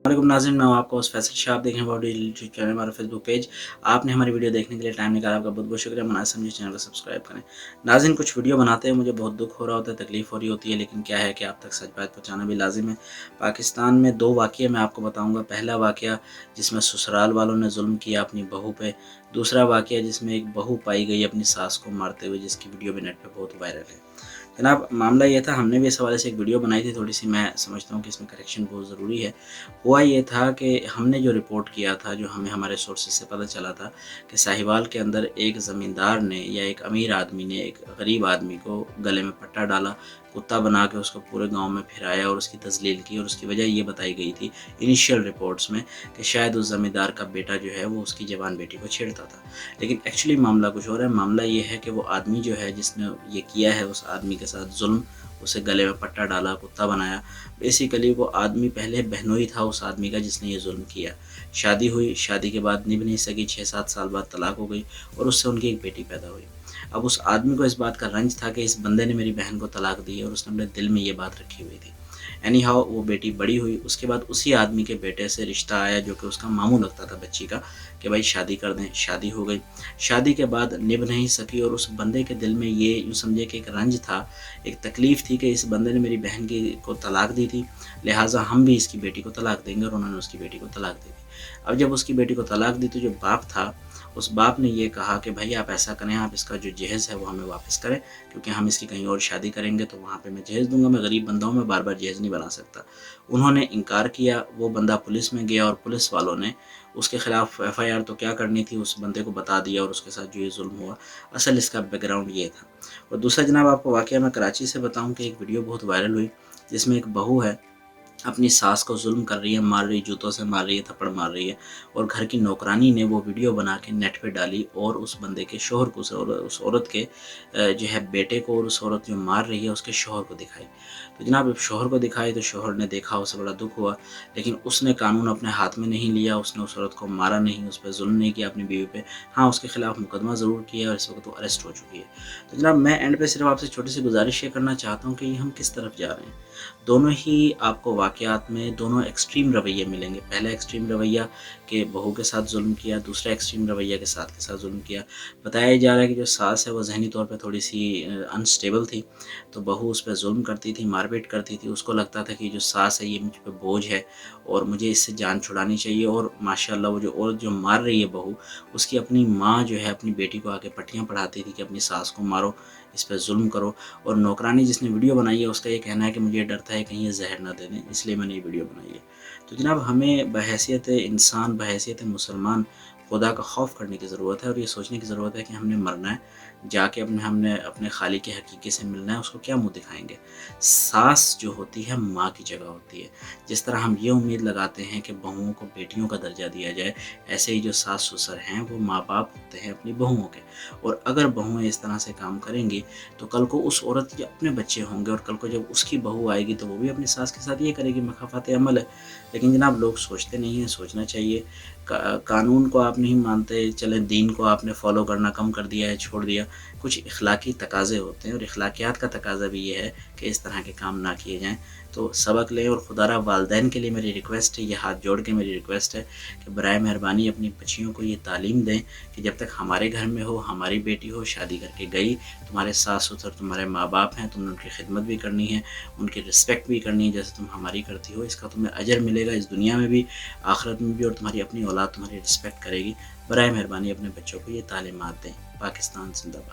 वालेकुम नाज़रीन, मैं हूं आपका होस्ट फैसल शाह। आप देख रहे हैं बॉडी यूट्यूब चैनल, हमारा फेसबुक पेज। आपने हमारी वीडियो देखने के लिए टाइम निकाला, आपका बहुत बहुत शुक्रिया। मना समझिए चैनल को सब्सक्राइब करें। नाज़रीन, कुछ वीडियो बनाते हैं मुझे बहुत दुख हो रहा होता है, तकलीफ़ हो रही होती है, लेकिन क्या है कि आप तक सच बात पहुँचाना भी लाजिम है। पाकिस्तान में 2 वाक़ये मैं आपको बताऊँगा। पहला वाक़या जिसमें ससुराल वालों ने ज़ुल्म किया अपनी बहू पे। दूसरा वाक़या जिसमें एक बहू पाई गई अपनी सास को मारते हुए, जिसकी वीडियो भी नेट पे बहुत वायरल है। जनाब, मामला ये था, हमने भी इस हवाले से एक वीडियो बनाई थी, थोड़ी-सी मैं समझता हूँ कि इसमें करेक्शन बहुत ज़रूरी है। हुआ ये था कि हमने जो रिपोर्ट किया था, जो हमें हमारे सोर्सेज़ से पता चला था कि साहिवाल के अंदर एक ज़मींदार ने या एक अमीर आदमी ने एक गरीब आदमी को गले में पट्टा डाला, कुत्ता बना के उसको पूरे गाँव में फिराया और उसकी तज़लील की, और उसकी वजह ये बताई गई थी इनिशियल रिपोर्ट्स में कि शायद उस ज़मींदार का बेटा जो है वो उसकी जवान बेटी को छेड़ता था। लेकिन एक्चुअली मामला कुछ और है। मामला ये है कि वो आदमी जो है जिसने ये किया है, उस आदमी के साथ ज़ुल्म, उसे गले में पट्टा डाला, कुत्ता बनाया। बेसिकली वो आदमी पहले बहनोई था उस आदमी का जिसने ये ज़ुल्म किया। शादी हुई, शादी के बाद निभ नहीं सकी, 6-7 साल बाद तलाक हो गई और उससे उनकी एक बेटी पैदा हुई। अब उस आदमी को इस बात का रंज था कि इस बंदे ने मेरी बहन को तलाक दी है, और उसने अपने दिल में ये बात रखी हुई थी। एनी हाउ वो बेटी बड़ी हुई, उसके बाद उसी आदमी के बेटे से रिश्ता आया जो कि उसका मामू लगता था बच्ची का, कि भाई शादी कर दें। शादी हो गई। शादी के बाद निभ नहीं सकी और उस बंदे के दिल में ये यूँ समझे कि एक रंज था, एक तकलीफ़ थी कि इस बंदे ने मेरी बहन की को तलाक दी थी, लिहाजा हम भी इसकी बेटी को तलाक देंगे, और उन्होंने उसकी बेटी को तलाक दे दी। अब जब उसकी बेटी को तलाक दी तो जो बाप था, उस बाप ने ये कहा कि भाई आप ऐसा करें, आप इसका जो जहेज़ है वो हमें वापस करें, क्योंकि हम इसकी कहीं और शादी करेंगे तो वहाँ पे मैं जहेज़ दूँगा। मैं गरीब बंदा हूँ, मैं बार-बार जहेज़ नहीं बना सकता। उन्होंने इनकार किया। वो बंदा पुलिस में गया और पुलिस वालों ने उसके खिलाफ एफआईआर तो क्या करनी थी, उस बंदे को बता दिया, और उसके साथ जो ये ज़ुल्म हुआ, असल इसका बैकग्राउंड ये था। और दूसरा जनाब, आपको वाक़या मैं कराची से बताऊँ कि एक वीडियो बहुत वायरल हुई, जिसमें एक बहू है, अपनी सास को ज़ुल्म कर रही है, मार रही है, जूतों से मार रही है, थप्पड़ मार रही है, और घर की नौकरानी ने वो वीडियो बना के नेट पे डाली और उस बंदे के शौहर को, उस औरत के जो है बेटे को, और उस औरत जो मार रही है उसके शौहर को दिखाई। तो जनाब जब शौहर को दिखाई तो शौहर ने देखा, उसे बड़ा दुख हुआ, लेकिन उसने कानून अपने हाथ में नहीं लिया, उसने उस औरत को मारा नहीं, उस पर ज़ुल्म नहीं किया अपनी बीवी पे। हाँ, उसके खिलाफ मुकदमा ज़रूर किया और इस वक्त वो अरेस्ट हो चुकी है। तो जनाब मैं एंड पे सिर्फ आपसे छोटी सी गुजारिश ये करना चाहता हूँ कि हम किस तरफ जा रहे हैं। दोनों ही आपको वाक़यात में दोनों एक्सट्रीम रवैये मिलेंगे। पहला एक्सट्रीम रवैया कि बहू के साथ ज़ुल्म किया, दूसरा एक्सट्रीम रवैया के साथ ज़ुल्म किया। बताया जा रहा है कि जो सास है वो ज़हनी तौर पे थोड़ी-सी अनस्टेबल थी, तो बहू उस पे ज़ुल्म करती थी, मार-पीट करती थी। उसको लगता था कि जो सास है ये मुझ पे बोझ है और मुझे इससे जान छुड़ानी चाहिए, और माशाअल्लाह वो जो औरत जो मार रही है बहू, उसकी अपनी माँ जो है अपनी बेटी को आके पट्टियाँ पढ़ाती थी कि अपनी सास को मारो, इस पे ज़ुल्म करो। और नौकरानी जिसने वीडियो बनाई है उसका ये कहना है कि मुझे डर था कहीं ये ज़हर ना दे दें, इसलिए मैंने ये वीडियो बनाई है। तो जनाब हमें बहैसियत इंसान, बहैसियत मुसलमान खुदा का खौफ करने की ज़रूरत है, और ये सोचने की ज़रूरत है कि हमने मरना है, जाके हमने अपने खालिक के हकीके से मिलना है, उसको क्या मुँह दिखाएँगे। सास जो होती है माँ की जगह होती है। जिस तरह हम ये उम्मीद लगाते हैं कि बहुओं को बेटियों का दर्जा दिया जाए, ऐसे ही जो सास-ससुर हैं वो माँ-बाप होते हैं अपनी बहुओं के। और अगर बहुएँ इस तरह से काम करेंगी तो कल को उस औरत के अपने बच्चे होंगे, और कल को जब उसकी बहू आएगी तो वो भी अपनी सास के साथ ये करेगी। मख़ाफ़ात अमल है। लेकिन जनाब लोग सोचते नहीं हैं, सोचना चाहिए। कानून को आप नहीं मानते, चलें दीन को आपने फ़ॉलो करना कम कर दिया है, छोड़ दिया। कुछ इख़्लाक़ी तकाज़े होते हैं, और इख़्लाक़ियात का तकाज़ा भी ये है कि इस तरह के काम ना किए जाएँ। तो सबक लें, और खुदारा वालिदैन के लिए मेरी रिक्वेस्ट है, ये हाथ जोड़ के मेरी रिक्वेस्ट है कि बराए मेहरबानी अपनी बच्चियों को ये तालीम दें कि जब तक हमारे घर में हो, हमारी बेटी हो, शादी करके गई, तुम्हारे सास-ससुर तुम्हारे माँ-बाप हैं, तुमने उनकी खिदमत भी करनी है, उनकी रिस्पेक्ट भी करनी है जैसे तुम हमारी करती हो। इसका तुम्हें अजर मिलेगा इस दुनिया में भी, आखिरत में भी, और तुम्हारी अपनी औलाद तुम्हारी रिस्पेक्ट करेगी। बराए मेहरबानी अपने बच्चों को ये तालीमात दें। पाकिस्तान ज़िंदाबाद।